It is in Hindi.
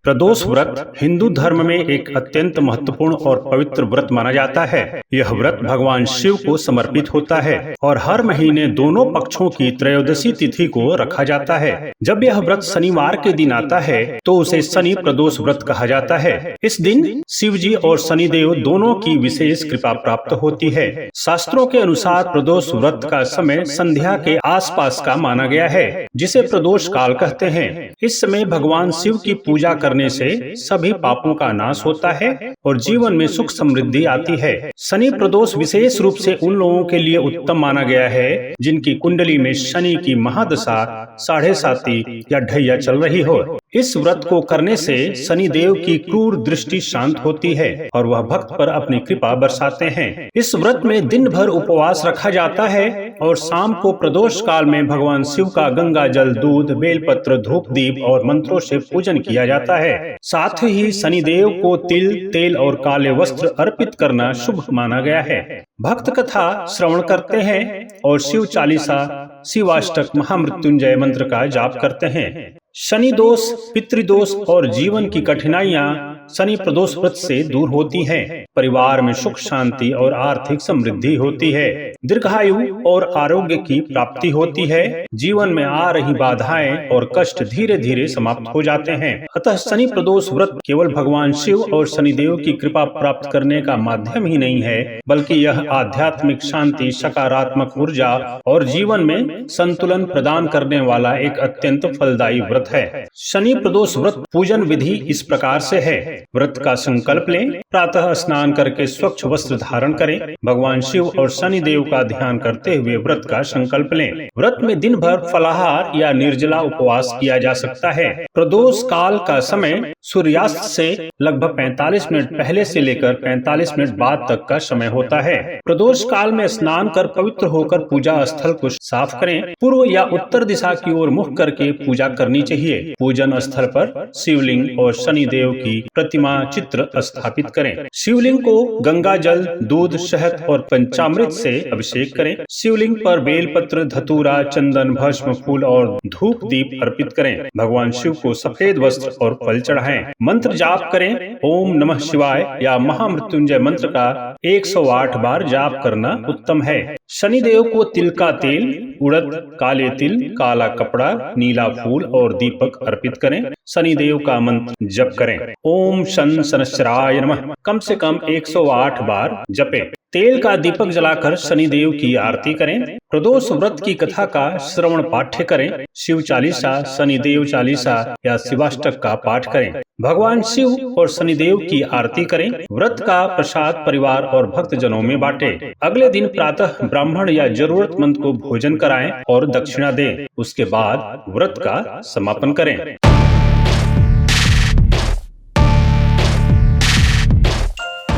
प्रदोष व्रत हिंदू धर्म में एक अत्यंत महत्वपूर्ण और पवित्र व्रत माना जाता है। यह व्रत भगवान शिव को समर्पित होता है और हर महीने दोनों पक्षों की त्रयोदशी तिथि को रखा जाता है। जब यह व्रत शनिवार के दिन आता है तो उसे शनि प्रदोष व्रत कहा जाता है। इस दिन शिव जी और शनिदेव दोनों की विशेष कृपा प्राप्त होती है। शास्त्रों के अनुसार प्रदोष व्रत का समय संध्या के आसपास का माना गया है, जिसे प्रदोष काल कहते हैं। इस समय भगवान शिव की पूजा करने से सभी पापों का नाश होता है और जीवन में सुख समृद्धि आती है। शनि प्रदोष विशेष रूप से उन लोगों के लिए उत्तम माना गया है जिनकी कुंडली में शनि की महादशा, साढ़े साती या ढैया चल रही हो। इस व्रत को करने से शनि देव की क्रूर दृष्टि शांत होती है और वह भक्त पर अपनी कृपा बरसाते हैं। इस व्रत में दिन भर उपवास रखा जाता है और शाम को प्रदोष काल में भगवान शिव का गंगा जल, दूध, बेलपत्र, धूप दीप और मंत्रों से पूजन किया जाता है। साथ ही शनिदेव को तिल, तेल और काले वस्त्र अर्पित करना शुभ माना गया है। भक्त कथा श्रवण करते हैं और शिव चालीसा, शिवाष्टक, महामृत्युंजय मंत्र का जाप करते हैं। शनि दोष, पितृदोष और जीवन की कठिनाइयां शनि प्रदोष व्रत से दूर होती हैं। परिवार में सुख शांति और आर्थिक समृद्धि होती है। दीर्घायु और आरोग्य की प्राप्ति होती है। जीवन में आ रही बाधाएं और कष्ट धीरे धीरे समाप्त हो जाते हैं। अतः शनि प्रदोष व्रत केवल भगवान शिव और शनिदेव की कृपा प्राप्त करने का माध्यम ही नहीं है, बल्कि यह आध्यात्मिक शांति, सकारात्मक ऊर्जा और जीवन में संतुलन प्रदान करने वाला एक अत्यंत फलदायी व्रत है। शनि प्रदोष व्रत पूजन विधि इस प्रकार से है। व्रत का संकल्प लें, प्रातः स्नान करके स्वच्छ वस्त्र धारण करें, भगवान शिव और शनि देव का ध्यान करते हुए व्रत का संकल्प लें। व्रत में दिन भर फलाहार या निर्जला उपवास किया जा सकता है। प्रदोष काल का समय सूर्यास्त से लगभग 45 मिनट पहले से लेकर 45 मिनट बाद तक का समय होता है। प्रदोष काल में स्नान कर पवित्र होकर पूजा स्थल को साफ करें। पूर्व या उत्तर दिशा की ओर मुख करके पूजा करनी चाहिए। पूजन स्थल पर शिवलिंग और शनि देव की प्रतिमा चित्र स्थापित करें। शिवलिंग को गंगा जल, दूध, शहद और पंचामृत से अभिषेक करें। शिवलिंग पर बेलपत्र, धतूरा, चंदन, भस्म, फूल और धूप दीप अर्पित करें। भगवान शिव को सफेद वस्त्र और फल चढ़ाएं। मंत्र जाप करें। ओम नमः शिवाय या महामृत्युंजय मंत्र का 108 बार जाप करना उत्तम है। शनिदेव को तिल का तेल, उड़द, काले तिल, काला कपड़ा, नीला फूल और दीपक अर्पित करें। शनिदेव का मंत्र जप करें। ओम शन शनश्चराय नमः कम से कम 108 बार जपें। तेल का दीपक जलाकर शनिदेव की आरती करें। प्रदोष व्रत की कथा का श्रवण पाठ्य करें। शिव चालीसा, शनिदेव चालीसा या शिवाष्टक का पाठ करें। भगवान शिव और शनिदेव की आरती करें। व्रत का प्रसाद परिवार और भक्त जनों में बांटें। अगले दिन प्रातः ब्राह्मण या जरूरतमंद को भोजन कराएं और दक्षिणा दें। उसके बाद व्रत का समापन करें।